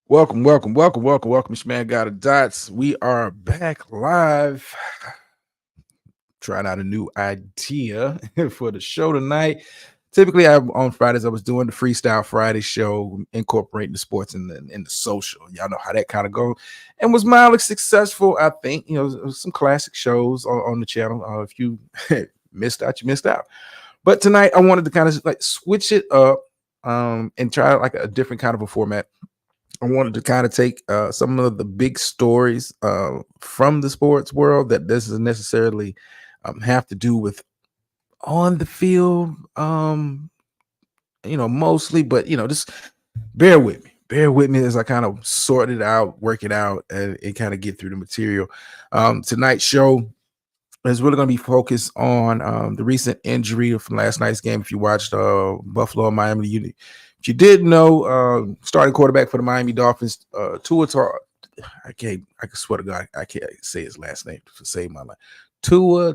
Welcome. It's your man Got a Dots. We are back live. Trying out a new idea for the show tonight. Typically, on Fridays I was doing the Freestyle Friday show, incorporating the sports and the social. Y'all know how that kind of goes, and was mildly successful. I think some classic shows on the channel. If you missed out, you missed out. But tonight I wanted to kind of like switch it up and try like a different kind of a format. I wanted to kind of take some of the big stories from the sports world that doesn't necessarily have to do with on the field, mostly, but just bear with me. Bear with me as I kind of sort it out, work it out, and kind of get through the material. Tonight's show is really going to be focused on the recent injury from last night's game. If you watched Buffalo and Miami, if you didn't know, starting quarterback for the Miami Dolphins, Tua. I swear to God, I can't say his last name to save my life. Tua.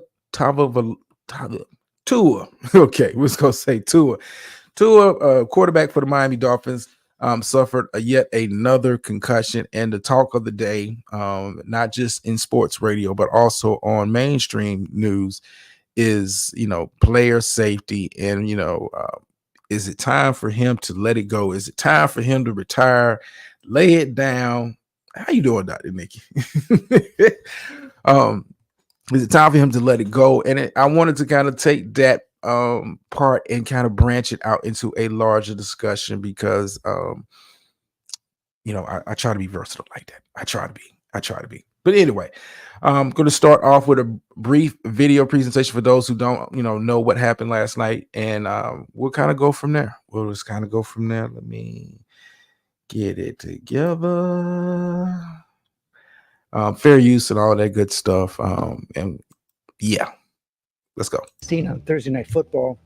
Okay, we're just gonna say Tua. Tua, quarterback for the Miami Dolphins, suffered yet another concussion, and the talk of the day, not just in sports radio but also on mainstream news, is player safety. And is it time for him to let it go? Is it time for him to retire, lay it down? How you doing, Dr. Nikki? Is it time for him to let it go? And I wanted to kind of take that part and kind of branch it out into a larger discussion because I try to be versatile like that. I try to be. But anyway, I'm going to start off with a brief video presentation for those who don't know what happened last night, and we'll kind of go from there. Let me get it together. Fair use and all that good stuff. And yeah, let's go. On Thursday Night Football,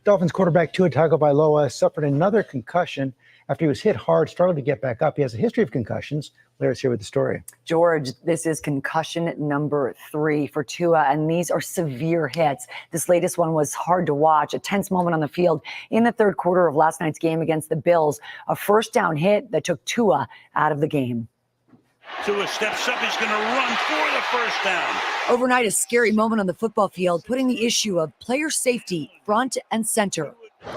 Dolphins quarterback Tua Tagovailoa suffered another concussion after he was hit hard, struggled to get back up. He has a history of concussions. Larry's here with the story. George, this is concussion number 3 for Tua, and these are severe hits. This latest one was hard to watch, a tense moment on the field in the third quarter of last night's game against the Bills, a first down hit that took Tua out of the game. Tua steps up, he's going to run for the first down. Overnight, a scary moment on the football field, putting the issue of player safety front and center.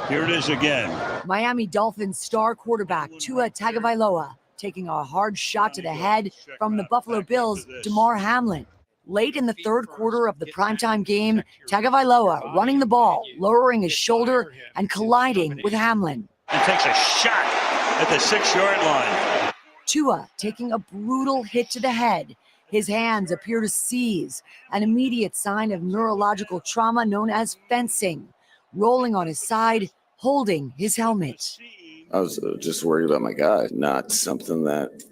Here it is again. Miami Dolphins star quarterback Tua Tagovailoa taking a hard shot to the head from the Buffalo Bills' Damar Hamlin. Late in the third quarter of the primetime game, Tagovailoa running the ball, lowering his shoulder and colliding with Hamlin. And takes a shot at the 6-yard line. Tua taking a brutal hit to the head. His hands appear to seize, an immediate sign of neurological trauma known as fencing. Rolling on his side, holding his helmet. I was just worried about my guy, not something that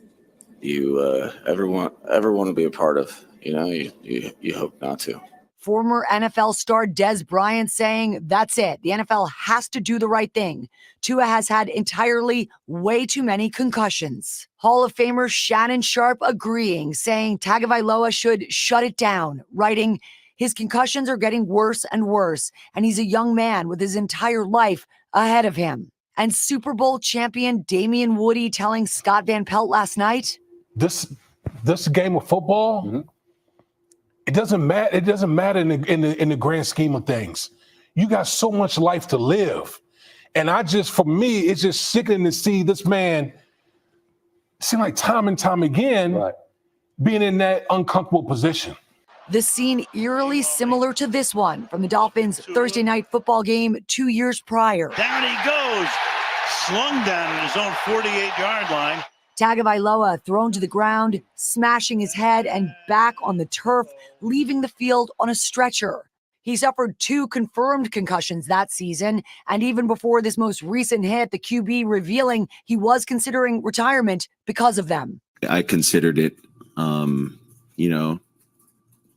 you ever want to be a part of. You hope not to. Former NFL star Dez Bryant saying, that's it. The NFL has to do the right thing. Tua has had entirely way too many concussions. Hall of Famer Shannon Sharp agreeing, saying Tagovailoa should shut it down, writing, his concussions are getting worse and worse, and he's a young man with his entire life ahead of him. And Super Bowl champion Damian Woody telling Scott Van Pelt last night, This game of football, it doesn't matter. It doesn't matter in the grand scheme of things. You got so much life to live, and for me, it's just sickening to see this man. Seem like time and time again, being in that uncomfortable position. the scene eerily similar to this one from the Dolphins' Thursday night football game 2 years prior. Down he goes, slung down at his own 48-yard line. Tagovailoa thrown to the ground, smashing his head and back on the turf, leaving the field on a stretcher. He suffered 2 confirmed concussions that season, and even before this most recent hit, the QB revealing he was considering retirement because of them. I considered it,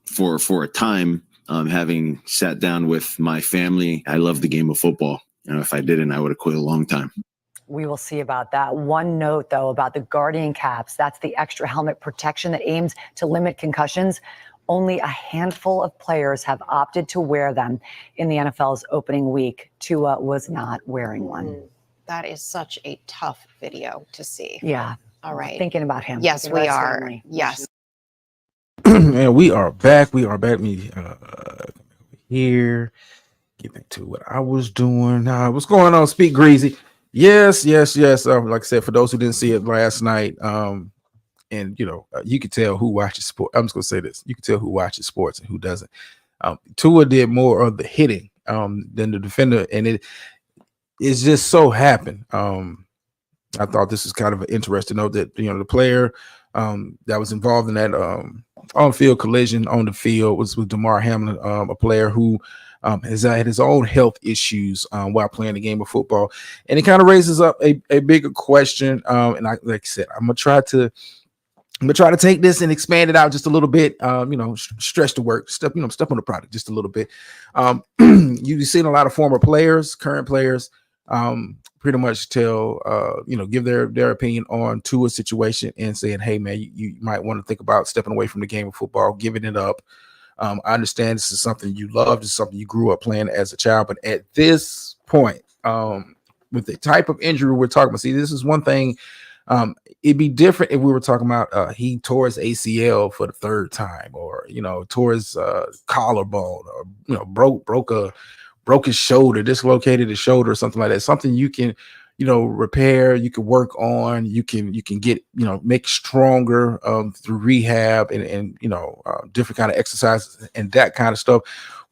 for a time, having sat down with my family. I love the game of football. If I didn't, I would have quit a long time. We will see about that. One note, though, about the Guardian caps. That's the extra helmet protection that aims to limit concussions. Only a handful of players have opted to wear them in the NFL's opening week. Tua was not wearing one. That is such a tough video to see. Yeah. All right. Thinking about him. Yes, thinking about we his are. family. Yes. And we are back. Me here. Get back to what I was doing. What's going on? Speak Greasy. Yes. Like I said, for those who didn't see it last night, and you could tell who watches sport. I'm just gonna say this: you can tell who watches sports and who doesn't. Tua did more of the hitting than the defender, and it just so happened. I thought this was kind of an interesting note that the player that was involved in that on-field collision on the field was with Damar Hamlin, a player who has had his own health issues while playing the game of football, and it kind of raises up a bigger question. And like I said, I'm gonna try to take this and expand it out just a little bit. Stretch the work, step on the product just a little bit. You've seen a lot of former players, current players, pretty much give their opinion on Tua's situation and saying, hey man, you might want to think about stepping away from the game of football, giving it up. I understand this is something you love, this is something you grew up playing as a child, but at this point, with the type of injury we're talking about, see, this is one thing. It'd be different if we were talking about he tore his ACL for the third time, or tore his collarbone, or broke his shoulder, dislocated his shoulder, or something like that. Something you can repair, you can work on, you can get make stronger through rehab and different kind of exercises and that kind of stuff.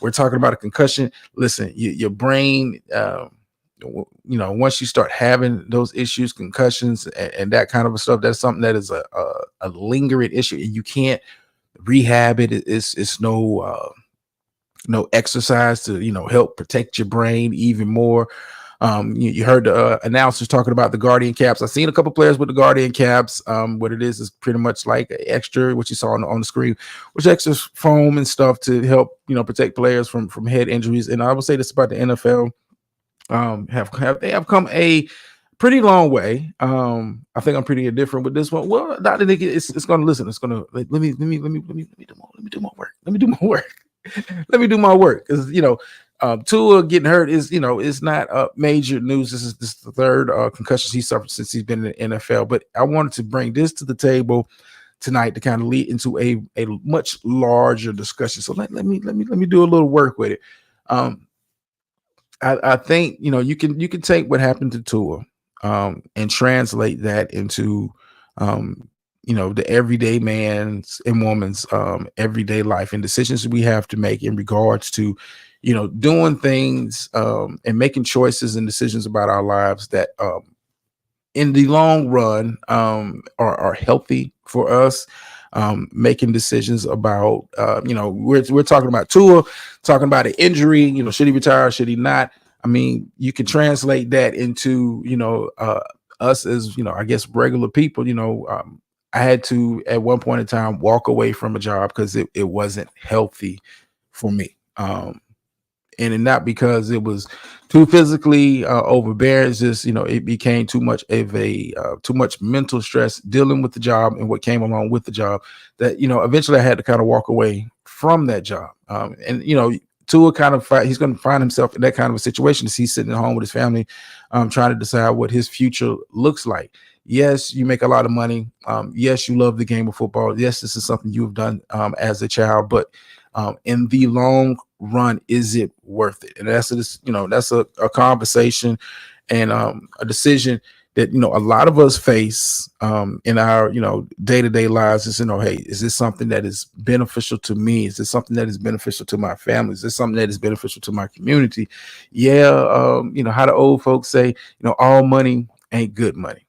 We're talking about a concussion. Listen, your brain. Once you start having those issues, concussions and that kind of stuff, that's something that is a lingering issue, and you can't rehab it. It's no exercise to help protect your brain even more. You heard the announcers talking about the Guardian caps. I've seen a couple players with the Guardian caps. What it is pretty much like an extra, what you saw on the screen, which extra foam and stuff to help protect players from head injuries. And I would say this about the NFL. They have come a pretty long way. I think I'm pretty indifferent with this one. Well, Dr. Nick, it's gonna listen. It's gonna let me do my work. Let me do my work. Because Tua getting hurt is not major news. This is the third concussion he suffered since he's been in the NFL. But I wanted to bring this to the table tonight to kind of lead into a much larger discussion. So let me do a little work with it. I think you can take what happened to Tua and translate that into the everyday man's and woman's everyday life and decisions we have to make in regards to doing things and making choices and decisions about our lives that in the long run are healthy for us. Making decisions about we're talking about Tua, talking about an injury, should he retire, should he not? I mean, you can translate that into us as I guess regular people. I had to at one point in time walk away from a job because it wasn't healthy for me. And not because it was too physically overbearing. It's just, it became too much of too much mental stress dealing with the job and what came along with the job that, eventually I had to kind of walk away from that job. And Tua he's going to find himself in that kind of a situation as he's sitting at home with his family, trying to decide what his future looks like. Yes, you make a lot of money. Yes, you love the game of football. Yes, this is something you've done as a child, but in the long run, is it worth it? And that's a conversation and a decision that a lot of us face in our day-to-day lives. Is hey, is this something that is beneficial to me? Is this something that is beneficial to my family? Is this something that is beneficial to my community? Yeah, how the old folks say, all money ain't good money.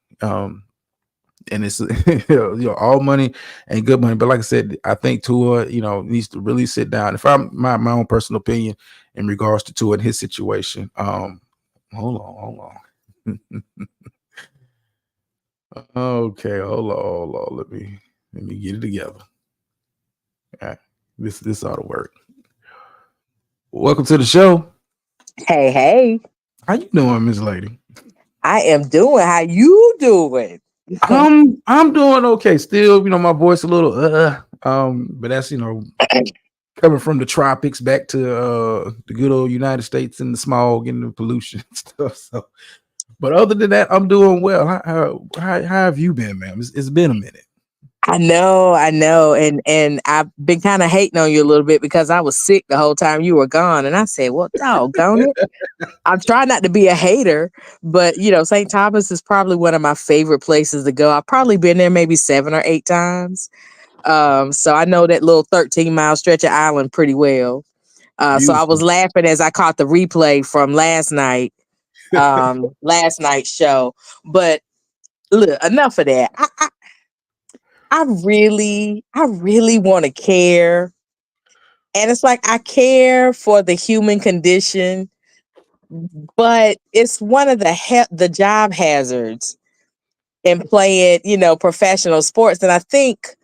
And it's all money and good money. But like I said, I think Tua, needs to really sit down. If I'm my own personal opinion in regards to Tua and his situation, hold on. Okay, hold on. Let me get it together. All right. This ought to work. Welcome to the show. Hey. How you doing, Miss Lady? I am doing. How you doing? I'm doing okay. Still, my voice a little but that's coming from the tropics back to the good old United States and the smog and the pollution and stuff. So But other than that, I'm doing well. How have you been, man? It's been a minute. I know. And I've been kind of hating on you a little bit because I was sick the whole time you were gone. And I said, well, doggone it. I'm trying not to be a hater, but St. Thomas is probably one of my favorite places to go. I've probably been there maybe 7 or 8 times. So I know that little 13-mile stretch of island pretty well. So I was Beautiful. laughing as I caught the replay from last night's show. But look, enough of that. I really want to care. And it's like I care for the human condition, but it's one of the job hazards in playing, professional sports. And I think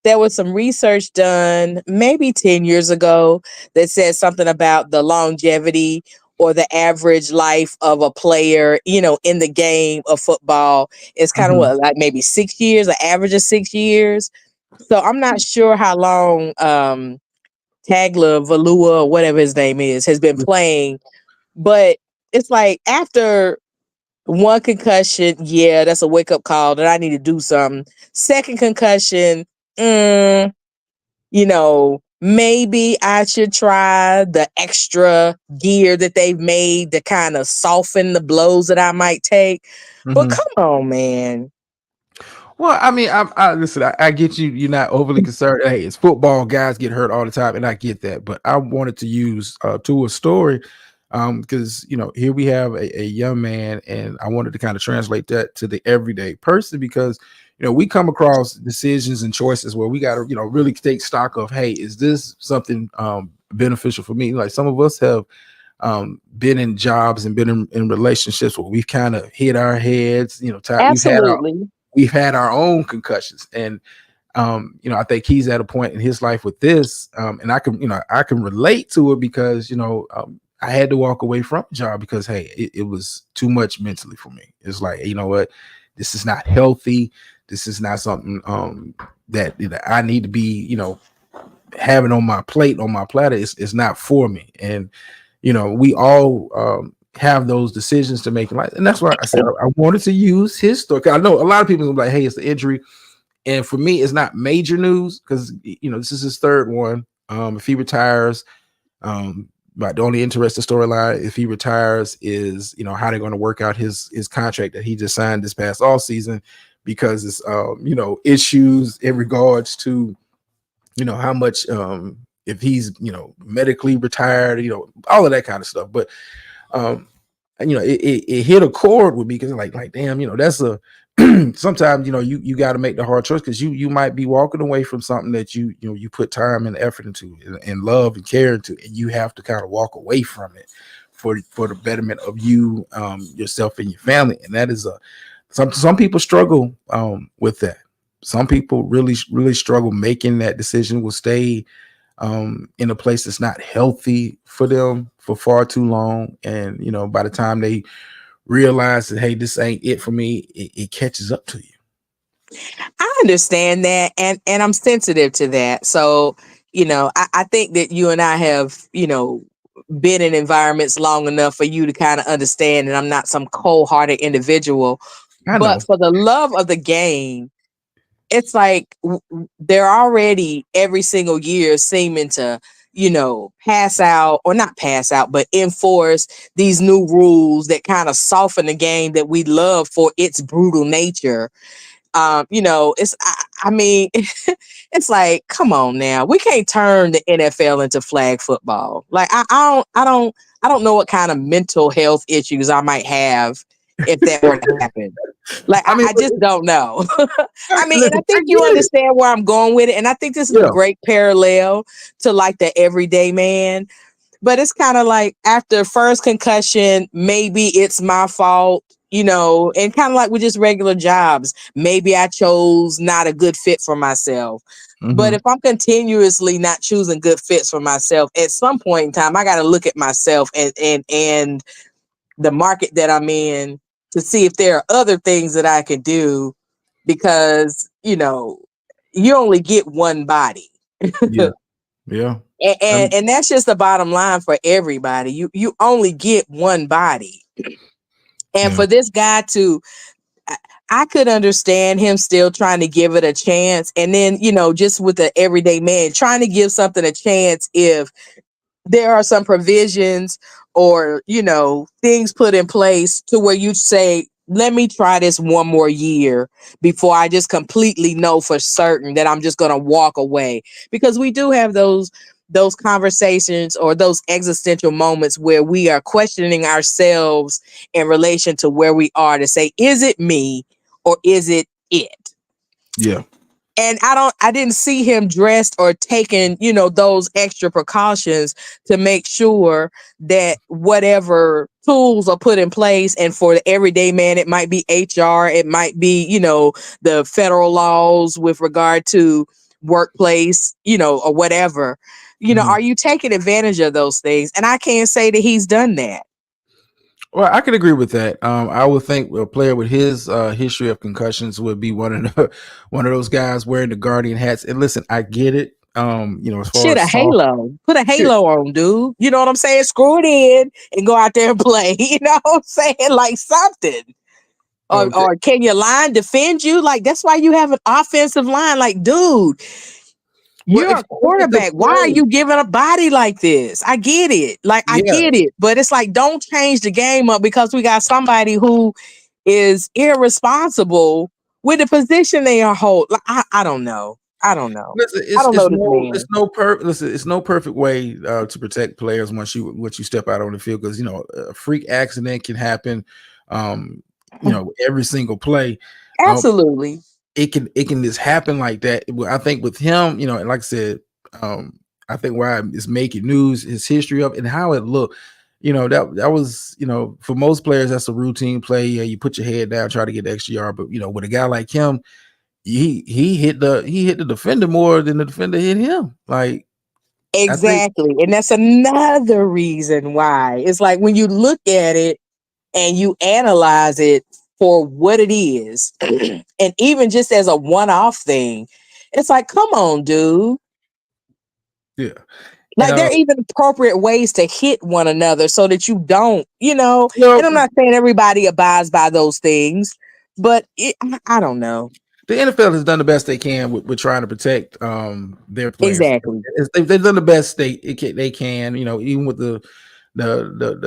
there was some research done maybe 10 years ago that said something about the longevity or the average life of a player, in the game of football is kind of Mhm. like maybe 6 years, an average of 6 years. So I'm not sure how long Tagla Valua or whatever his name is has been playing, but it's like after one concussion, yeah, that's a wake up call that I need to do something. Second concussion, maybe I should try the extra gear that they've made to kind of soften the blows that I might take. But Mhm. come on, man. Well, I mean, I listen. I get you. You're not overly concerned. Hey, it's football. Guys get hurt all the time, and I get that. But I wanted to use to a story, because here we have a young man, and I wanted to kind of translate that to the everyday person because we come across decisions and choices where we got to really take stock of, hey, is this something beneficial for me? Like some of us have been in jobs and been in relationships where we've kind of hit our heads. Absolutely. We've had our own concussions, and I think he's at a point in his life with this, and I can relate to it because I had to walk away from a job because hey, it was too much mentally for me. It's like, you know what, this is not healthy. This is not something that I need to be having on my plate, on my platter. It's not for me, and we all have those decisions to make in life. And that's why I said I wanted to use his story. I know a lot of people will be like, hey, it's the injury. And for me, it's not major news because this is his third one. If he retires, but the only interesting storyline if he retires is how they're going to work out his contract that he just signed this past all season, because it's issues in regards to how much if he's medically retired, all of that kind of stuff. But it hit a chord with me because like damn, that's a sometimes you got to make the hard choice because you might be walking away from something that you put time and effort into and love and care into, and you have to kind of walk away from it for the betterment of you, yourself and your family. And that is some people struggle with that. Some people really struggle making that decision, will stay in a place that's not healthy for them for far too long. And, by the time they realize that, hey, this ain't it for me, it catches up to you. I understand that, and I'm sensitive to that. So, I think that you and I have, been in environments long enough for you to kind of understand that I'm not some cold-hearted individual. I know. But for the love of the game, it's like they're already every single year seeming to, pass out, or not pass out, but enforce these new rules that kind of soften the game that we love for its brutal nature. I mean, it's like, come on now, we can't turn the NFL into flag football. Like, I don't know what kind of mental health issues I might have if that were to happen. Like, I just don't know. I mean, and I think you understand where I'm going with it. And I think this is a great parallel to like the everyday man. But it's kind of like after first concussion, maybe it's my fault, and kind of like with just regular jobs. Maybe I chose not a good fit for myself. Mm-hmm. But if I'm continuously not choosing good fits for myself, at some point in time, I got to look at myself and the market that I'm in to see if there are other things that I can do, because, you only get one body. Yeah. And that's just the bottom line for everybody. You only get one body. And for this guy to, I could understand him still trying to give it a chance. And then, just with the everyday man, trying to give something a chance if there are some provisions or, things put in place to where you say, let me try this one more year before I just completely know for certain that I'm just going to walk away. Because we do have those conversations or those existential moments where we are questioning ourselves in relation to where we are to say, is it me or is it it? Yeah. And I didn't see him dressed or taking, those extra precautions to make sure that whatever tools are put in place. And for the everyday man, it might be HR, it might be, the federal laws with regard to workplace, or whatever, are you taking advantage of those things? And I can't say that he's done that. Well, I could agree with that. I would think a player with his history of concussions would be one of those guys wearing the Guardian hats. And listen, I get it. As far Shit, as a halo. Put a halo on, dude. You know what I'm saying? Screw it in and go out there and play. You know what I'm saying? Like something. Or can your line defend you? Like, that's why you have an offensive line. Like, dude, you're a quarterback. Why are you giving a body like this? I get it. Like, I get it. But it's like, don't change the game up because we got somebody who is irresponsible with the position they are holding. Like, I don't know. Listen, it's no perfect way to protect players once you step out on the field, because a freak accident can happen every single play. Absolutely. It can just happen like that. I think with him, and like I said, I think why it's making news, his history of and how it looked. That was, for most players, that's a routine play. Yeah, you put your head down, try to get the extra yard. But with a guy like him, he hit the defender more than the defender hit him. Like, exactly. And that's another reason why it's like when you look at it and you analyze it for what it is, and even just as a one-off thing, it's like, come on, dude. Yeah. Like, there are even appropriate ways to hit one another so that you don't, and I'm not saying everybody abides by those things, but I don't know. The NFL has done the best they can with trying to protect their players. Exactly. They've done the best they can, even with the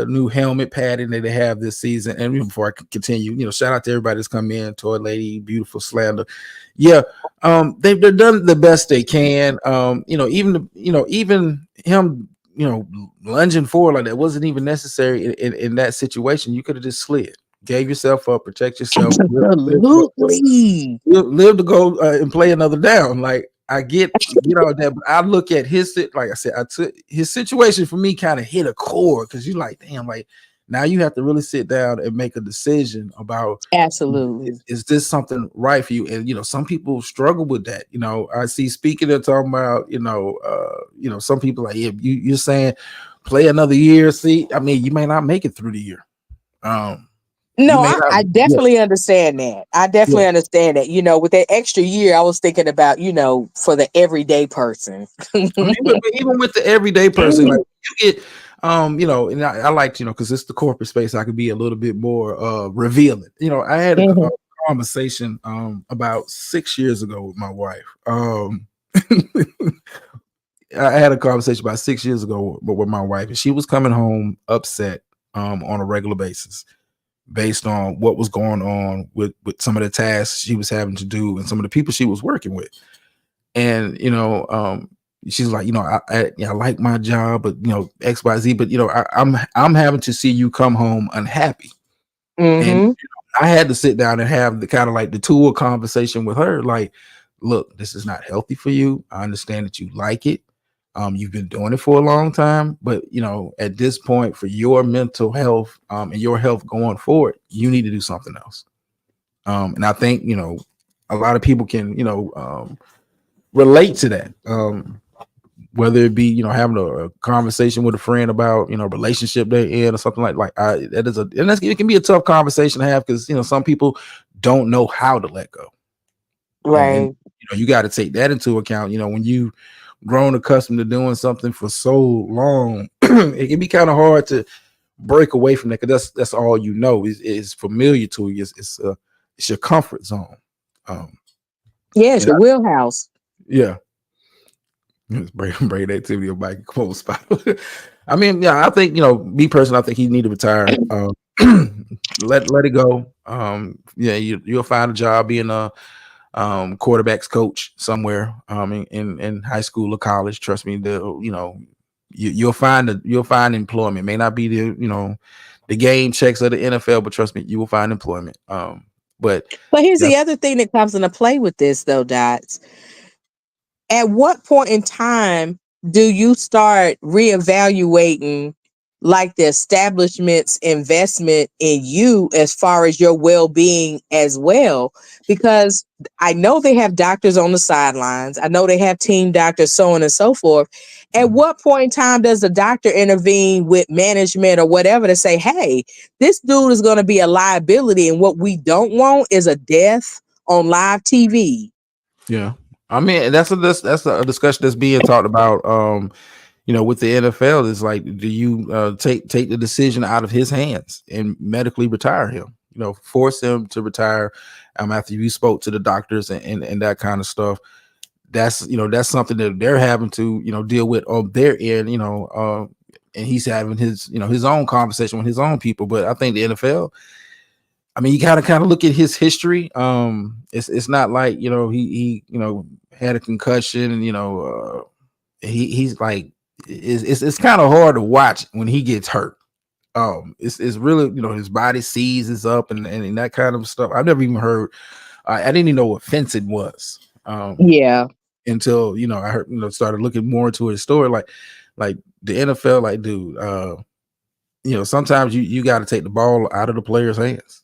new helmet padding that they have this season. And before I continue, shout out to everybody that's come in, Toy Lady, Beautiful Slander. Yeah, they've done the best they can. Even him, lunging forward like that wasn't even necessary in that situation. You could have just slid. Gave yourself up, protect yourself. Absolutely. Live to go and play another down. Like, I get all that, but I look at like I said, I took his situation for me kind of hit a chord, because you're like, damn, like now you have to really sit down and make a decision about absolutely is this something right for you? And some people struggle with that. I see speaking of talking about some people like, yeah, you're saying play another year. See, I mean, you may not make it through the year. No, I definitely understand that. I definitely understand that. With that extra year, I was thinking about, for the everyday person. I mean, but even with the everyday person, like you get, and I like, because it's the corporate space, I could be a little bit more revealing. I had a conversation about 6 years ago with my wife. I had a conversation about 6 years ago with my wife, and she was coming home upset on a regular basis, based on what was going on with some of the tasks she was having to do and some of the people she was working with. And, she's like, I like my job, but, X, Y, Z, but, I'm having to see you come home unhappy. And I had to sit down and have the kind of like the tool conversation with her. Like, look, this is not healthy for you. I understand that you like it. You've been doing it for a long time, but at this point, for your mental health and your health going forward, you need to do something else. And I think a lot of people can relate to that. Whether it be having a conversation with a friend about relationship they're in or something it can be a tough conversation to have, because some people don't know how to let go. Right. And, you got to take that into account. When you grown accustomed to doing something for so long, it can be kind of hard to break away from that, because that's all you know. Is familiar to you. It's your comfort zone. Yeah, it's your wheelhouse. Yeah. It's brain activity of Mike Cole spot. I mean, yeah, I think, me personally, I think he need to retire. Let it go. Yeah, you'll find a job being a quarterbacks coach somewhere in high school or college. Trust me, you'll find employment. It may not be the game checks of the NFL, but trust me, you will find employment. But here's the other thing that comes into play with this, though, Dots. At what point in time do you start reevaluating like the establishment's investment in you as far as your well-being as well? Because I know they have doctors on the sidelines. I know they have team doctors, so on and so forth. At what point in time does the doctor intervene with management or whatever to say, hey, this dude is going to be a liability, and what we don't want is a death on live TV? Yeah. I mean, that's a discussion that's being talked about. With the NFL, is like, do you take the decision out of his hands and medically retire him? Force him to retire. After you spoke to the doctors and that kind of stuff. That's something that they're having to deal with on their end. And he's having his his own conversation with his own people. But I think the NFL, I mean, you gotta kind of look at his history. It's not like he had a concussion, and he's like, it's kind of hard to watch when he gets hurt. It's really his body seizes up and that kind of stuff. I've never even heard. I didn't even know what fencing was. Yeah. Until I heard started looking more into his story, like the NFL, like, dude, sometimes you got to take the ball out of the player's hands.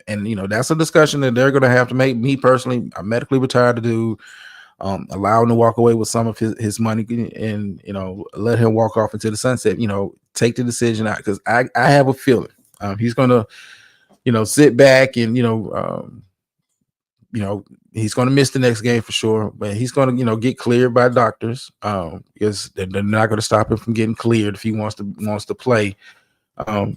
And that's a discussion that they're going to have to make. Me personally, I'm medically retired to do. Allow him to walk away with some of his money, and let him walk off into the sunset. Take the decision out, because I have a feeling he's going to sit back and he's going to miss the next game for sure, but he's going to get cleared by doctors, because they're not going to stop him from getting cleared if he wants to play. I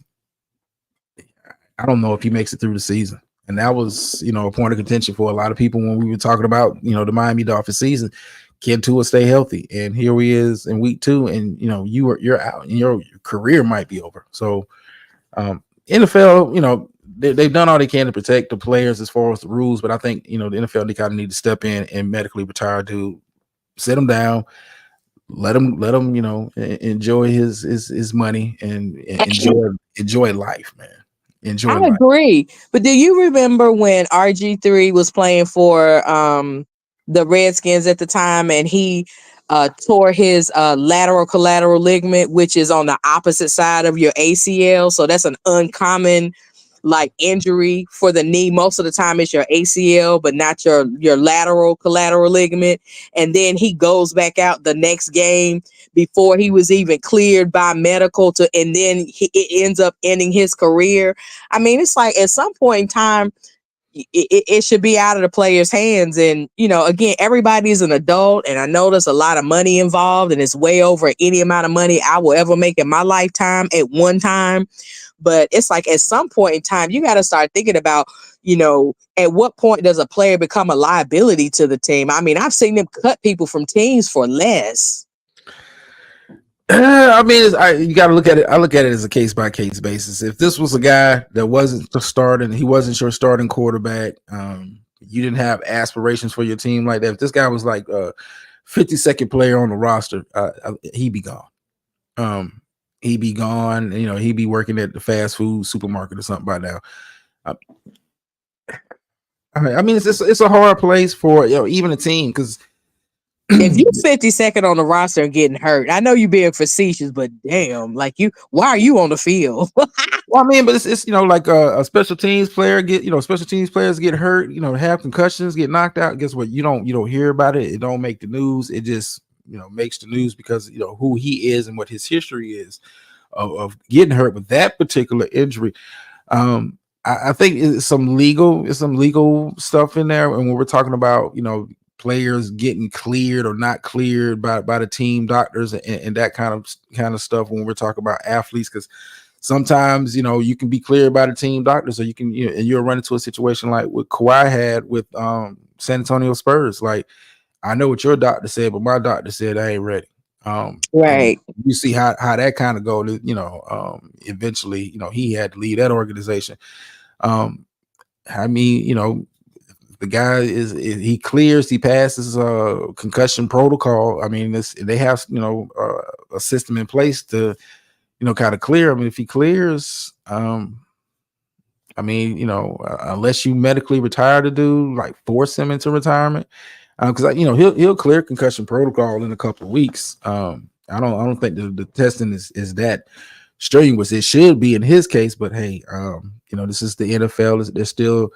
don't know if he makes it through the season. And that was, a point of contention for a lot of people when we were talking about, the Miami Dolphins season. Can Tua stay healthy? And here he is in week 2, and you're out, and your career might be over. So NFL, they've done all they can to protect the players as far as the rules, but I think the NFL, they kind of need to step in and medically retire dude, sit him down, let him enjoy his money and enjoy life, man. I agree. But do you remember when RG3 was playing for the Redskins at the time, and he tore his lateral collateral ligament, which is on the opposite side of your ACL? So that's an uncommon injury for the knee. Most of the time it's your ACL, but not your lateral collateral ligament. And then he goes back out the next game before he was even cleared by medical and then it ends up ending his career. I mean, it's like at some point in time, it should be out of the player's hands. And, again, everybody's an adult, and I know there's a lot of money involved, and it's way over any amount of money I will ever make in my lifetime at one time. But it's like at some point in time, you got to start thinking about, at what point does a player become a liability to the team? I mean, I've seen them cut people from teams for less. I mean, you got to look at it. I look at it as a case by case basis. If this was a guy that wasn't starting, he wasn't your starting quarterback. You didn't have aspirations for your team like that. If this guy was like a 52nd player on the roster, he'd be gone. He'd be gone. He'd be working at the fast food supermarket or something by now. I mean, it's a hard place for even a team, because if you're 52nd on the roster and getting hurt, I know you're being facetious, but damn, why are you on the field? Well, I mean, but it's like a special teams player special teams players get hurt, have concussions, get knocked out. Guess what? You don't hear about it. It don't make the news. It just makes the news because who he is and what his history is of getting hurt with that particular injury. I think it's some legal stuff in there, and when we're talking about players getting cleared or not cleared by the team doctors and that kind of stuff when we're talking about athletes, because sometimes you can be cleared by the team doctors, or and you'll run into a situation like what Kawhi had with San Antonio Spurs. Like, I know what your doctor said, but my doctor said I ain't ready. Right. You see how that kind of goes. Eventually, he had to leave that organization. I mean, the guy he clears, he passes concussion protocol. I mean, they have a system in place to kind of clear him. And if he clears, I mean, unless you medically retire the dude, like force him into retirement, because he'll clear concussion protocol in a couple of weeks. I don't think the testing is that strenuous. It should be in his case, but hey, this is the NFL. They're still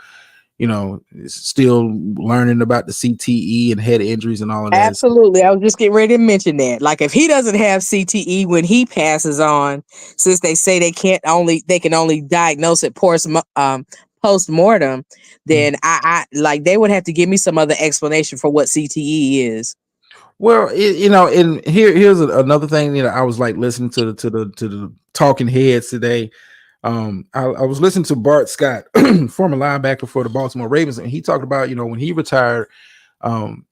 still learning about the CTE and head injuries and all of that. Absolutely. I was just getting ready to mention that. Like, if he doesn't have CTE when he passes on, since they say they can only diagnose it post-mortem, then I like, they would have to give me some other explanation for what CTE is. Well, and here's another thing. I was like listening to the talking heads today. I was listening to Bart Scott, former linebacker for the Baltimore Ravens, and he talked about, when he retired,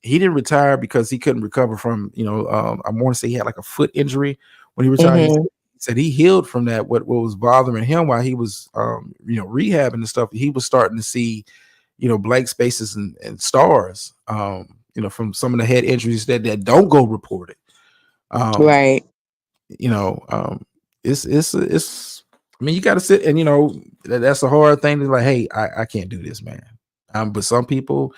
he didn't retire because he couldn't recover from, I want to say he had like a foot injury when he retired. He said he healed from that. What was bothering him while he was, rehabbing and stuff, he was starting to see, blank spaces and stars, from some of the head injuries that don't go reported. Right. It's I mean, you got to sit and that's a hard thing to like, hey, I can't do this, man. But some people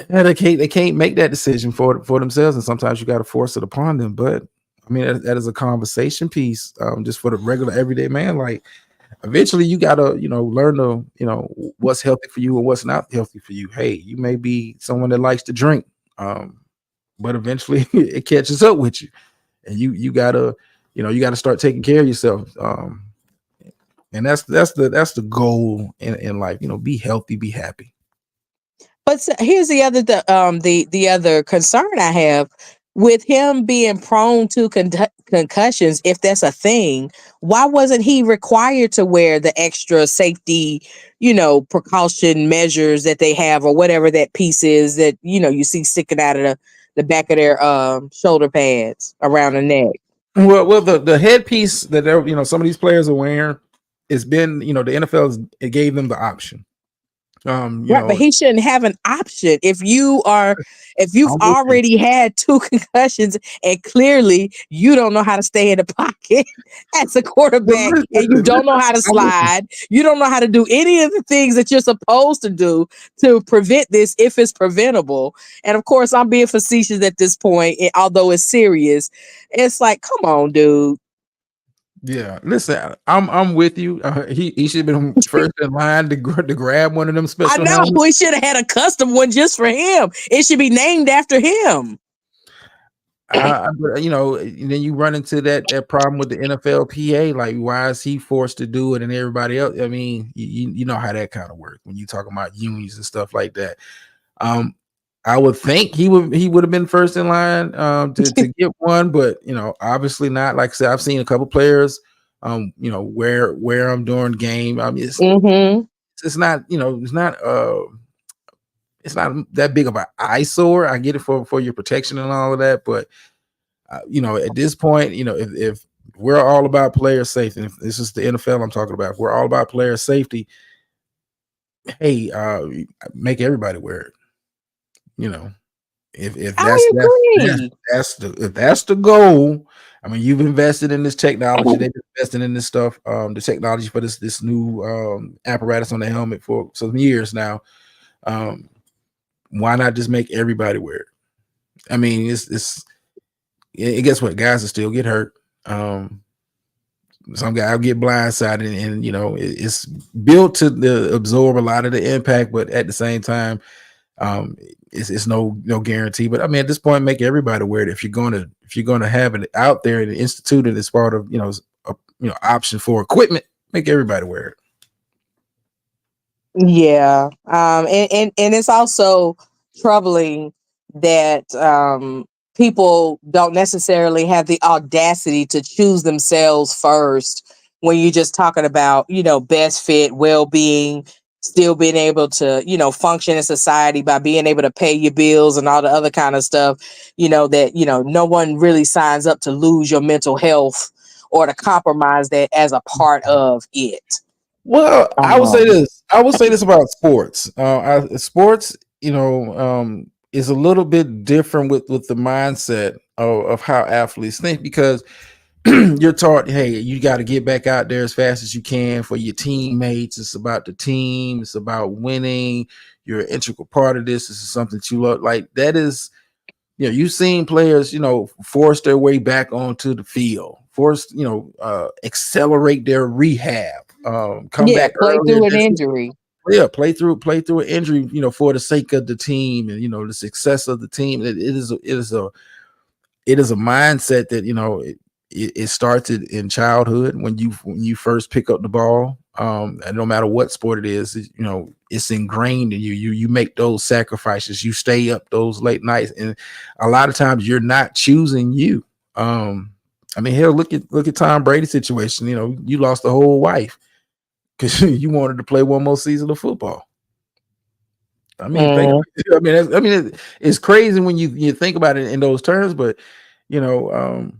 they can't make that decision for themselves, and sometimes you got to force it upon them. But I mean, that is a conversation piece, just for the regular everyday man. Like, eventually you got to learn to what's healthy for you and what's not healthy for you. Hey, you may be someone that likes to drink, but eventually it catches up with you, and you gotta start taking care of yourself. And that's the goal in life. Be healthy, be happy. But here's the other concern I have with him being prone to concussions. If that's a thing, why wasn't he required to wear the extra safety, precaution measures that they have, or whatever that piece is that you see sticking out of the back of their shoulder pads around the neck? Well, the headpiece that they're some of these players are wearing, it's been the NFL it gave them the option. But he shouldn't have an option if you've already had 2 concussions and clearly you don't know how to stay in the pocket as a quarterback, and you don't know how to slide. You don't know how to do any of the things that you're supposed to do to prevent this, if it's preventable. And of course, I'm being facetious at this point, although it's serious. It's like, come on, dude. Yeah, listen, I'm with you. He should have been first in line to grab one of them special. I know helmets. we should have had a custom one just for him. It should be named after him. And then you run into that problem with the NFLPA. Like, why is he forced to do it and everybody else? I mean, you know how that kind of works when you talk about unions and stuff like that. I would think he would have been first in line to get one, but obviously not. Like I said, I've seen a couple players wear them during game. I mean, it's not it's not that big of an eyesore. I get it for your protection and all of that, but at this point, if we're all about player safety, if this is the NFL I'm talking about, if we're all about player safety, hey, make everybody wear it. If that's the goal. I mean, you've invested in this technology. They've invested in this stuff, the technology for this new apparatus on the helmet for some years now. Why not just make everybody wear it? I mean, guess what? Guys will still get hurt. Some guy will get blindsided, and it's built to absorb a lot of the impact, but at the same time, it's no guarantee. But I mean, at this point, make everybody wear it if you're gonna have it out there and institute it as part of option for equipment. Make everybody wear it. Yeah, and it's also troubling that people don't necessarily have the audacity to choose themselves first when you're just talking about, best fit, well-being, still being able to, function in society by being able to pay your bills and all the other kind of stuff, that, no one really signs up to lose your mental health or to compromise that as a part of it. Well, I would say this. I would say this about sports. Sports, is a little bit different with the mindset of how athletes think, because you're taught, hey, you got to get back out there as fast as you can for your teammates. It's about the team. It's about winning. You're an integral part of this. This is something that you love. Like, that is, you've seen players, force their way back onto the field, accelerate their rehab, come back play earlier. Through an injury. Yeah, play through an injury, for the sake of the team and the success of the team. It is a mindset that it starts in childhood when you first pick up the ball. And no matter what sport it is, it's ingrained in you. You make those sacrifices. You stay up those late nights, and a lot of times you're not choosing you. Hell, look at Tom Brady's situation. You lost the whole wife because you wanted to play one more season of football. It's crazy when you think about it in those terms, but you're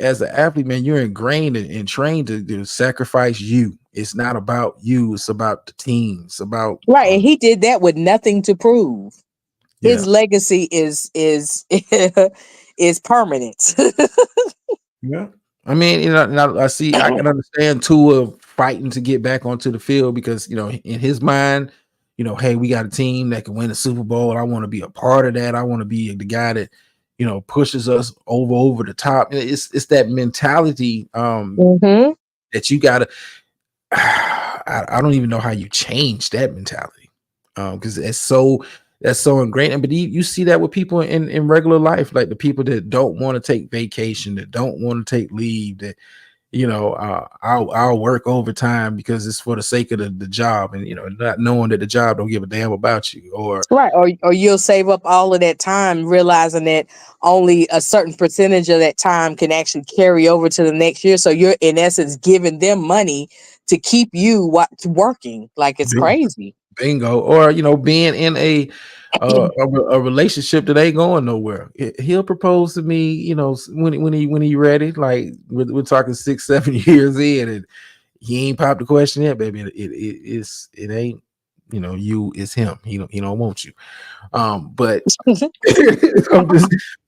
as an athlete, man, you're ingrained and trained to sacrifice you. It's not about you, it's about the team. It's about right. And he did that with nothing to prove. His legacy is permanent. Yeah. I can understand Tua fighting to get back onto the field because, in his mind, hey, we got a team that can win the Super Bowl. I want to be a part of that. I want to be the guy that, pushes us over the top. It's that mentality that you gotta, I don't even know how you change that mentality. Because that's so ingrained. But you see that with people in regular life, like the people that don't want to take vacation, that don't want to take leave, that I'll work overtime because it's for the sake of the job, and not knowing that the job don't give a damn about you, or you'll save up all of that time, realizing that only a certain percentage of that time can actually carry over to the next year. So you're in essence giving them money to keep you working. Like, it's crazy. Bingo. Or being in a relationship that ain't going nowhere. He'll propose to me, when he ready. Like, we're talking 6-7 years in, and he ain't popped the question yet, baby. It ain't, you, it's him. He don't want you. But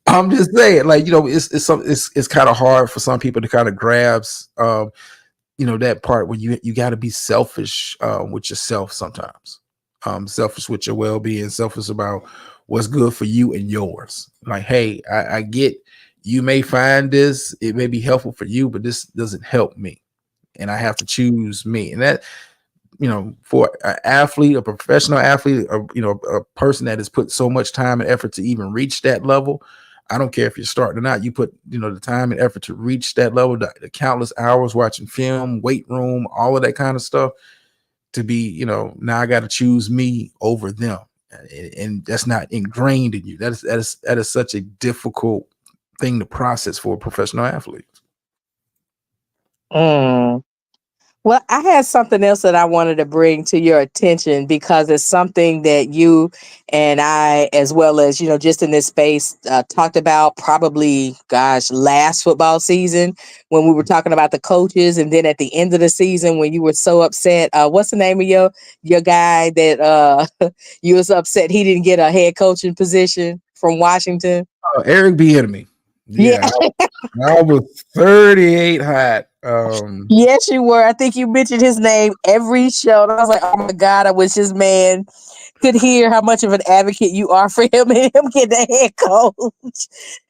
I'm just saying, like, it's kind of hard for some people to kind of grasp that part where you got to be selfish with yourself sometimes. Selfish with your well-being, selfish about what's good for you and yours. Like, hey, I get you may find this, it may be helpful for you, but this doesn't help me, and I have to choose me. And that, for an athlete, a professional athlete, or a person that has put so much time and effort to even reach that level, I don't care if you're starting or not, you put the time and effort to reach that level, the countless hours watching film, weight room, all of that kind of stuff, to be, now I got to choose me over them. And that's not ingrained in you. That is such a difficult thing to process for a professional athlete. Well, I had something else that I wanted to bring to your attention, because it's something that you and I, as well as, just in this space, talked about probably, last football season when we were talking about the coaches. And then at the end of the season, when you were so upset, what's the name of your guy that you was upset he didn't get a head coaching position from Washington? Eric Bieniemy. Yeah. I was 38 hot. Yes, you were. I think you mentioned his name every show. And I was like, oh my God, I wish this man could hear how much of an advocate you are for him and him getting a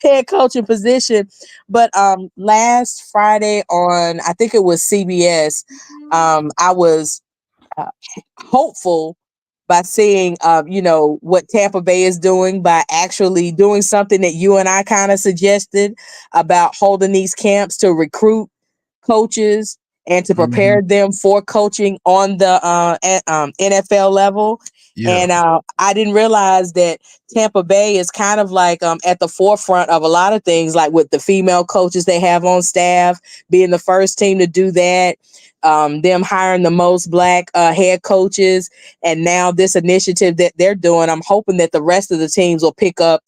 head coaching position. But last Friday on, I think it was CBS, I was hopeful by seeing, what Tampa Bay is doing by actually doing something that you and I kind of suggested about holding these camps to recruit coaches and to prepare them for coaching on the NFL level. And I didn't realize that Tampa Bay is kind of like at the forefront of a lot of things, like with the female coaches they have on staff, being the first team to do that, them hiring the most Black head coaches, and now this initiative that they're doing. I'm hoping that the rest of the teams will pick up,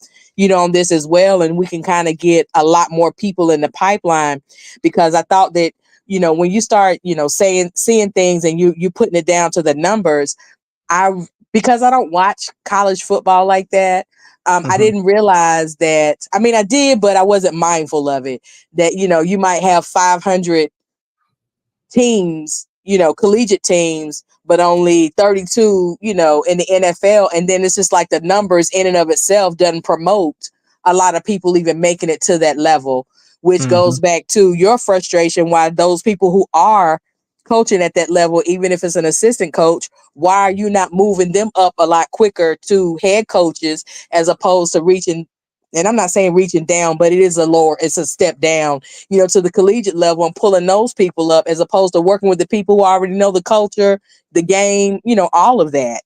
on this as well, and we can kind of get a lot more people in the pipeline, because I thought that, when you start, seeing things and you putting it down to the numbers, because I don't watch college football like that, I didn't realize that. I mean, I did, but I wasn't mindful of it. That, you might have 500 teams, collegiate teams, but only 32, in the NFL. And then it's just like the numbers in and of itself doesn't promote a lot of people even making it to that level, which goes back to your frustration. Why those people who are coaching at that level, even if it's an assistant coach, why are you not moving them up a lot quicker to head coaches, as opposed to reaching, and I'm not saying reaching down, but it's a step down, to the collegiate level, and pulling those people up, as opposed to working with the people who already know the culture, the game, all of that,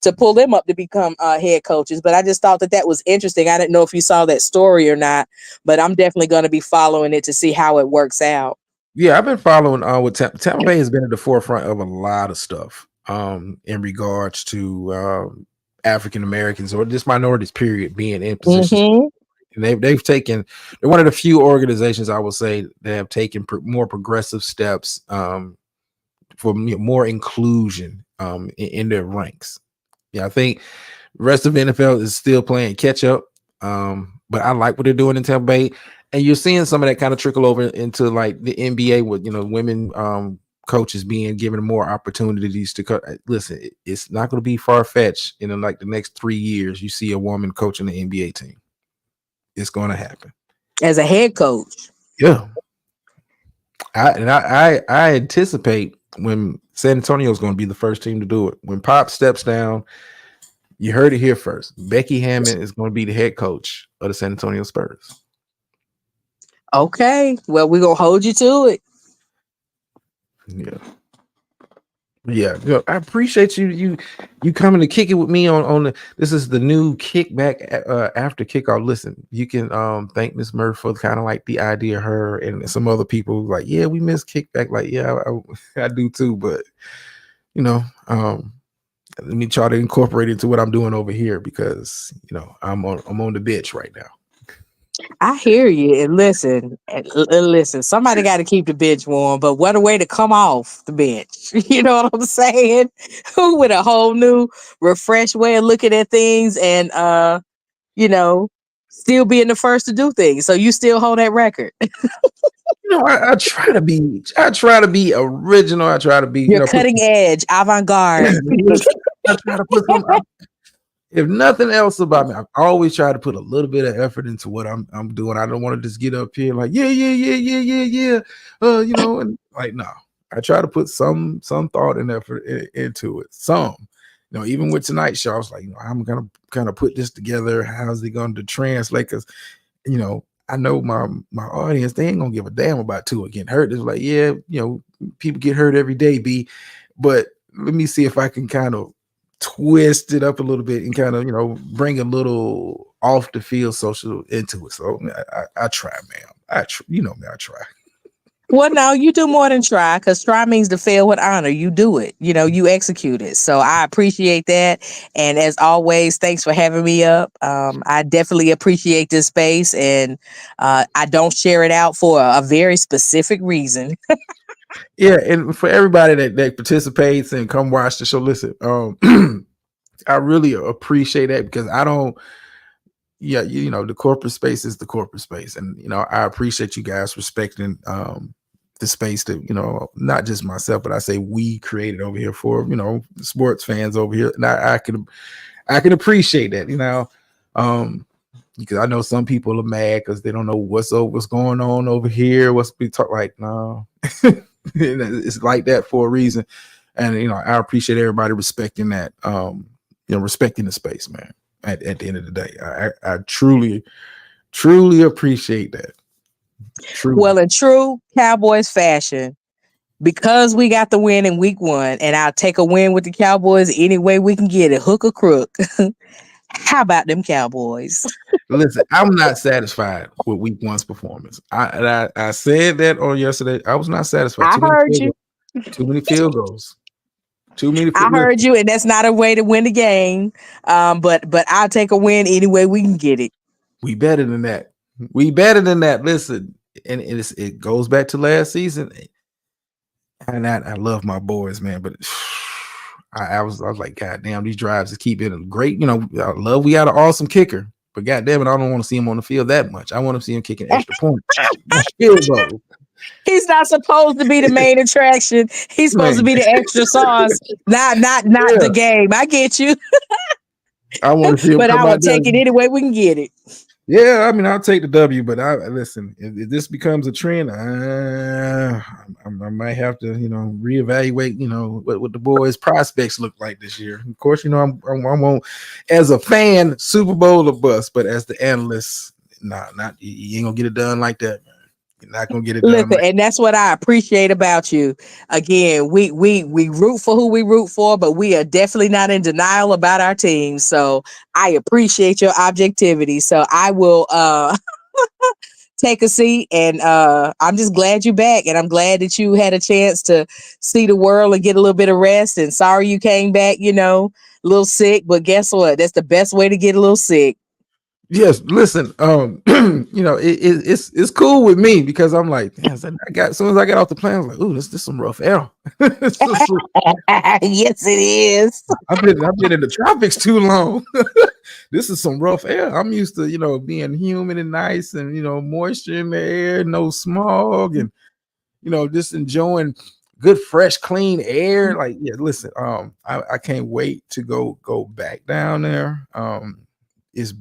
to pull them up to become head coaches. But I just thought that was interesting. I didn't know if you saw that story or not, but I'm definitely going to be following it to see how it works out. Yeah, I've been following with Tampa Bay has been at the forefront of a lot of stuff in regards to African Americans or just minorities, period, being in positions. And they've taken, they're one of the few organizations, I would say, that have taken more progressive steps for more inclusion in their ranks. Yeah, I think the rest of the NFL is still playing catch up, but I like what they're doing in Tampa Bay. And you're seeing some of that kind of trickle over into like the NBA with, women coaches being given more opportunities to listen, it's not going to be far-fetched in like the next 3 years. You see a woman coaching the NBA team. It's going to happen. As a head coach. Yeah. I anticipate when San Antonio is going to be the first team to do it. When Pop steps down, you heard it here first. Becky Hammond is going to be the head coach of the San Antonio Spurs. Okay, well, we're gonna hold you to it. Yeah. I appreciate you coming to kick it with me on this is the new Kickback After Kickoff. Listen, you can thank Miss Murph for kind of like the idea. Her and some other people like, yeah, we miss Kickback. Like, yeah, I do too. But let me try to incorporate it into what I'm doing over here, because I'm on the bench right now. I hear you. And listen, somebody got to keep the bench warm, but what a way to come off the bench. You know what I'm saying? With a whole new, refreshed way of looking at things, and, still being the first to do things. So you still hold that record. I try to be original. I try to be, You're cutting edge, avant-garde. I try to put some. If nothing else about me, I always try to put a little bit of effort into what I'm doing. I don't want to just get up here like, yeah. And like, no, I try to put some thought and effort into it. Some, even with tonight's show, I was like, I'm going to kind of put this together. How's it going to translate? Because, I know my audience, they ain't going to give a damn about Tua getting hurt. It's like, yeah, people get hurt every day, B. But let me see if I can kind of twist it up a little bit and kind of bring a little off the field social into it. So I try, man. I try. Well, no, you do more than try, because try means to fail with honor. You do it, you execute it. So I appreciate that. And as always, thanks for having me up. I definitely appreciate this space, and I don't share it out for a very specific reason. Yeah, and for everybody that participates and come watch the show, listen, I really appreciate that, because I don't. Yeah, the corporate space is the corporate space, and I appreciate you guys respecting the space that not just myself, but I say we created over here for sports fans over here, and I can appreciate that, because I know some people are mad because they don't know what's going on over here. What's be talk like? No. It's like that for a reason, and I appreciate everybody respecting that, respecting the space, man. At the end of the day, I truly appreciate that. Truly. Well, in true Cowboys fashion, because we got the win in week 1, and I'll take a win with the Cowboys any way we can get it, hook or crook. How about them Cowboys? Listen, I'm not satisfied with week 1's performance. I said that on yesterday. I was not satisfied. I heard you. Too many field goals. Too many. I heard you, and that's not a way to win the game. But I'll take a win any way we can get it. We better than that. We better than that. Listen, and it goes back to last season. And I love my boys, man, but I was like, God damn, these drives to keep it great. You know, I love we got an awesome kicker, but God damn it, I don't want to see him on the field that much. I want to see him kicking extra points. Field goal. He's not supposed to be the main attraction. He's supposed to be the extra sauce, not the game. I get you. I want to see him, but I will take it any way we can get it. Yeah, I mean, I'll take the W, but listen, if this becomes a trend, I might have to, reevaluate, what the boys' prospects look like this year. Of course, I won't, as a fan, Super Bowl or bust, but as the analyst, you ain't gonna get it done like that, man. You're not gonna get it done. Listen, and that's what I appreciate about you. Again, we root for who we root for, but we are definitely not in denial about our team. So I appreciate your objectivity. So I will take a seat, and I'm just glad you're back, and I'm glad that you had a chance to see the world and get a little bit of rest. And sorry you came back, a little sick, but guess what? That's the best way to get a little sick. Yes, listen, it's cool with me because I'm like, damn, as soon as I got off the plane, I was like, ooh, this is some rough air. Yes, it is. I've been in the tropics too long. This is some rough air. I'm used to, being humid and nice and, moisture in the air, no smog, and, just enjoying good, fresh, clean air. Like, yeah, listen, I can't wait to go back down there. Is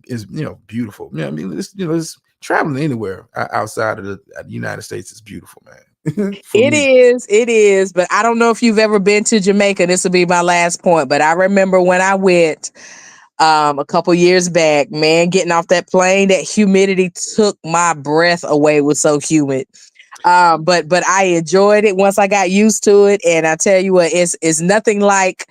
beautiful. I mean, it's traveling anywhere outside of the United States is beautiful, man. It is. But I don't know if you've ever been to Jamaica. This will be my last point. But I remember when I went a couple years back, man, getting off that plane, that humidity took my breath away. It was so humid. But I enjoyed it once I got used to it. And I tell you what, it's nothing like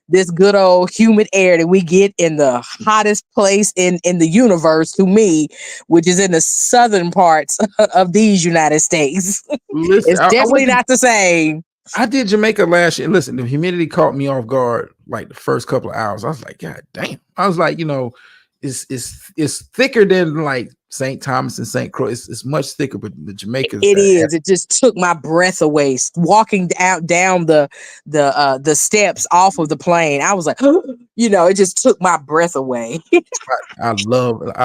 this good old humid air that we get in the hottest place in the universe, to me, which is in the southern parts of these United States. Listen, it's definitely not the same. I did Jamaica last year. Listen, the humidity caught me off guard like the first couple of hours. I was like, God damn. I was like, it's thicker than like St. Thomas and St. Croix. It's much thicker, but the Jamaica is. It just took my breath away. Walking down the steps off of the plane, I was like, it just took my breath away. I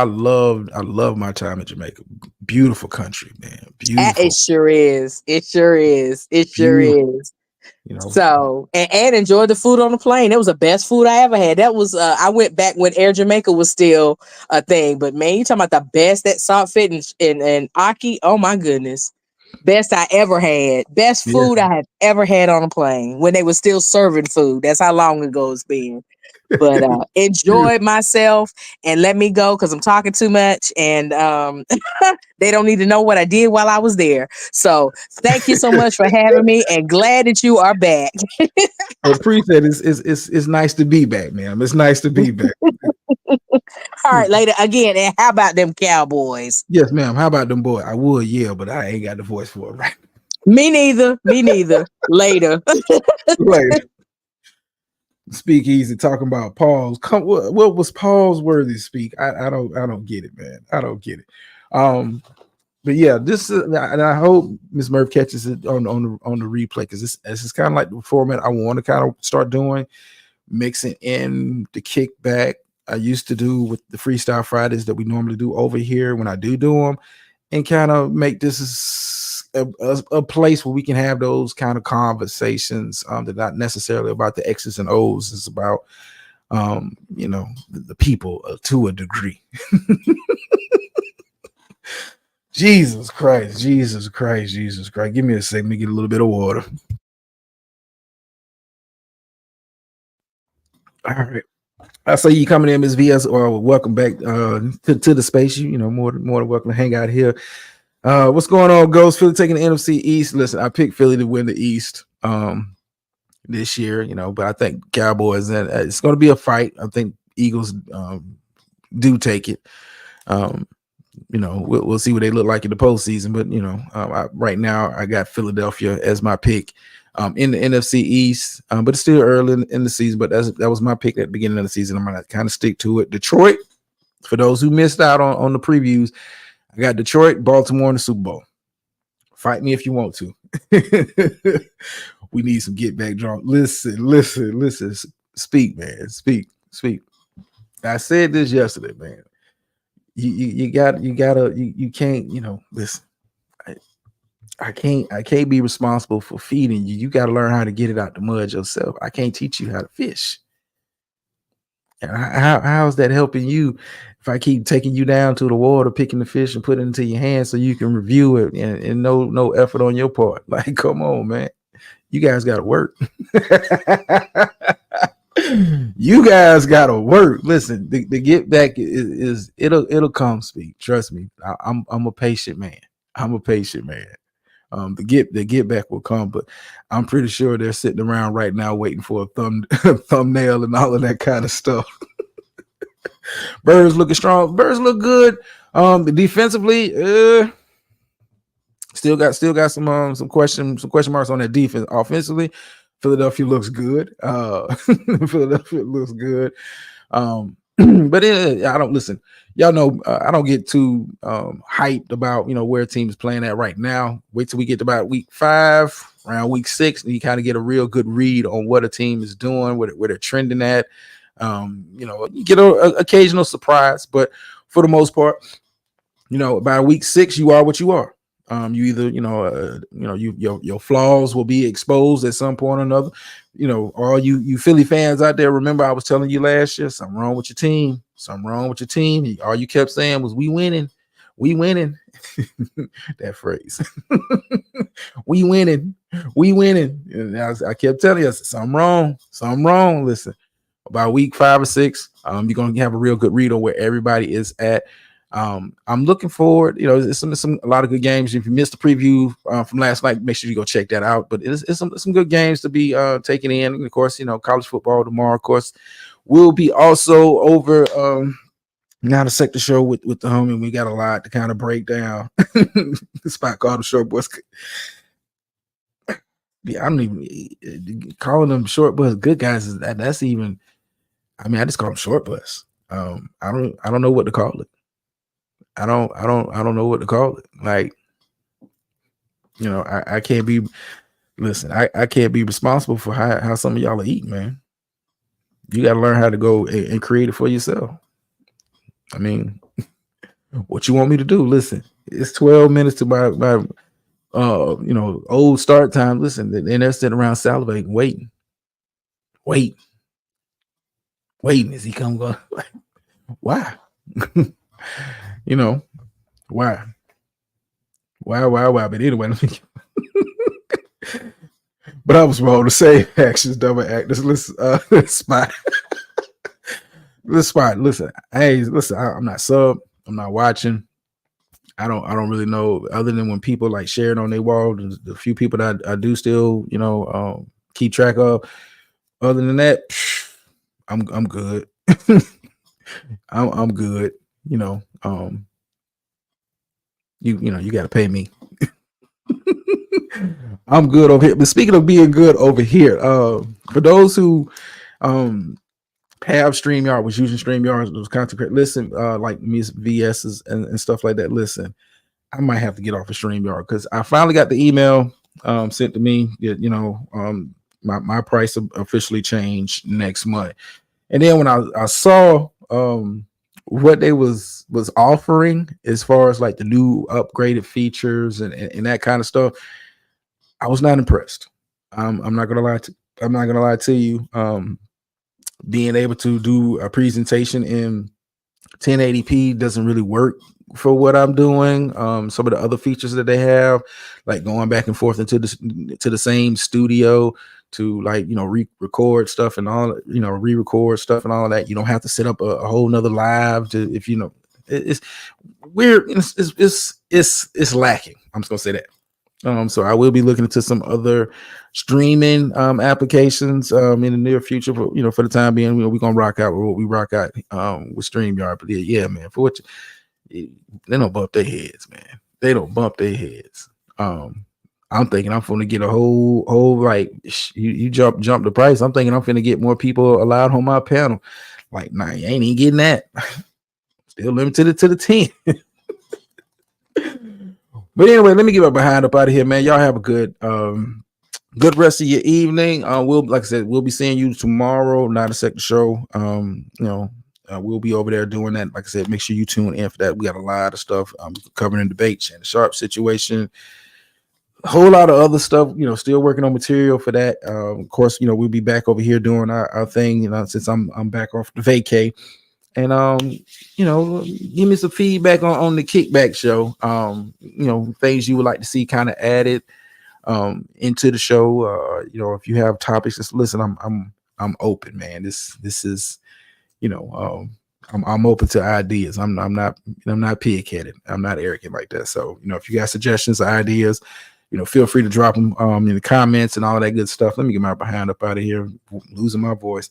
love my time in Jamaica. Beautiful country, man. Beautiful. It sure is. It sure is. So and enjoy the food on the plane. It was the best food I ever had. That was I went back when Air Jamaica was still a thing. But man, you talking about the best, that salt fit and Aki. Oh my goodness. Best I ever had. Best food I had ever had on a plane when they were still serving food. That's how long ago it's been. But enjoyed myself, and let me go because I'm talking too much, and they don't need to know what I did while I was there. So thank you so much for having me, and glad that you are back. I appreciate it. It's nice to be back, man. It's nice to be back. All right, later again. And how about them Cowboys? Yes, ma'am. How about them boys? I would yell, but I ain't got the voice for it, right? Me neither. Later. Later. Speak easy, talking about Paul's. What was Paul's worthy to speak? I don't get it, man. I don't get it. But yeah, this is, and I hope Ms. Murph catches it on the replay, because this is kind of like the format I want to kind of start doing, mixing in the kickback I used to do with the Freestyle Fridays that we normally do over here when I do them, and kind of make this a place where we can have those kind of conversations that are not necessarily about the X's and O's. It's about the people to a degree. Jesus Christ. Give me a second. Let me get a little bit of water. All right. I say you coming in, Ms. VS, or welcome back to the space. More than welcome to hang out here. What's going on, Ghost? Philly taking the NFC East. Listen, I picked Philly to win the East this year, but I think Cowboys, and it's going to be a fight. I think Eagles do take it. We'll see what they look like in the postseason, but right now I got Philadelphia as my pick in the NFC East, but it's still early in the season. But that was my pick at the beginning of the season. I'm gonna kind of stick to it. Detroit, for those who missed out on the previews, I got Detroit, Baltimore in the Super Bowl. Fight me if you want to. We need some get back draw. Listen. Speak, man. Speak. I said this yesterday, man. You can't, listen. I can't be responsible for feeding you. You got to learn how to get it out the mud yourself. I can't teach you how to fish. And how is that helping you if I keep taking you down to the water, picking the fish and putting it into your hands so you can review it and no effort on your part? Like, come on, man. You guys got to work. You guys got to work. Listen, the get back is it'll come. Speak. Trust me. I'm a patient man. The get back will come, but I'm pretty sure they're sitting around right now waiting for a thumbnail and all of that kind of stuff. Birds looking strong. Birds look good. Defensively, still got some question marks on that defense. Offensively, Philadelphia looks good. Philadelphia looks good. But I don't listen. Y'all know I don't get too hyped about where a team is playing at right now. Wait till we get to about week 5, around week 6, and you kind of get a real good read on what a team is doing, where they're trending at. You get an occasional surprise, but for the most part, by week 6, you are what you are. You either your flaws will be exposed at some point or another. All you Philly fans out there, remember I was telling you last year, something wrong with your team. All you kept saying was we winning. That phrase. we winning. And I kept telling you something wrong. Listen, about week 5 or 6, you're gonna have a real good read on where everybody is at. I'm looking forward. It's a lot of good games. If you missed the preview from last night, make sure you go check that out. But it's some good games to be taken in. And of course, college football tomorrow. Of course, we'll be also over now to sector show with the homie. We got a lot to kind of break down. The spot called the Short Bus. Yeah, I don't even calling them Short Bus good guys. That's even. I mean, I just call them Short Bus. I don't know what to call it. I don't know what to call it. Like, I can't be. Listen, I can't be responsible for how some of y'all are eating, man. You got to learn how to go and create it for yourself. I mean, what you want me to do? Listen, it's 12 minutes to my old start time. Listen, and they're sitting around salivating, waiting. Is he come going? Like, why? Why? But anyway, but I was wrong to say actions, double actors. Listen, spot. This spot. Listen, I'm not sub. I'm not watching. I don't really know, other than when people like share it on their wall. The few people that I do still, keep track of. Other than that, I'm good. I'm good. You got to pay me. I'm good over here. But speaking of being good over here, for those who have StreamYard, was using StreamYard, those content, listen, like Miss VS's and stuff like that. Listen, I might have to get off of StreamYard because I finally got the email sent to me that my price officially changed next month. And then when I saw what they was offering as far as like the new upgraded features and that kind of stuff, I was not impressed. I'm not gonna lie to you. Being able to do a presentation in 1080p doesn't really work for what I'm doing. Some of the other features that they have, like going back and forth into the same studio to record stuff and all, re-record stuff and all of that. You don't have to set up a whole nother live to, if It's weird. It's lacking. I'm just gonna say that. So I will be looking into some other streaming applications in the near future. But for the time being, we're gonna rock out with what we rock out with StreamYard. But yeah, man, for what they don't bump their heads, man. They don't bump their heads. I'm thinking I'm gonna get a whole like you jump the price. I'm thinking I'm gonna get more people allowed on my panel. Like, nah, you ain't even getting that. Still limited to the 10. But anyway, let me get behind up out of here, man. Y'all have a good rest of your evening. Like I said, we'll be seeing you tomorrow, 9 second show. We'll be over there doing that. Like I said, make sure you tune in for that. We got a lot of stuff covering debates and the Sharp situation. A whole lot of other stuff, still working on material for that. Of course, we'll be back over here doing our thing, since I'm back off the vacay. And give me some feedback on the Kickback show. Things you would like to see kind of added into the show. If you have topics, just listen. I'm open, man. This is, I'm open to ideas. I'm not pig-headed. I'm not arrogant like that. So, if you got suggestions or ideas, feel free to drop them in the comments and all that good stuff. Let me get my behind up out of here, losing my voice.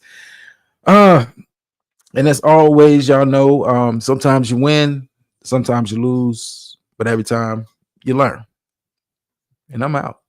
And as always, y'all know, sometimes you win, sometimes you lose, but every time you learn. And I'm out.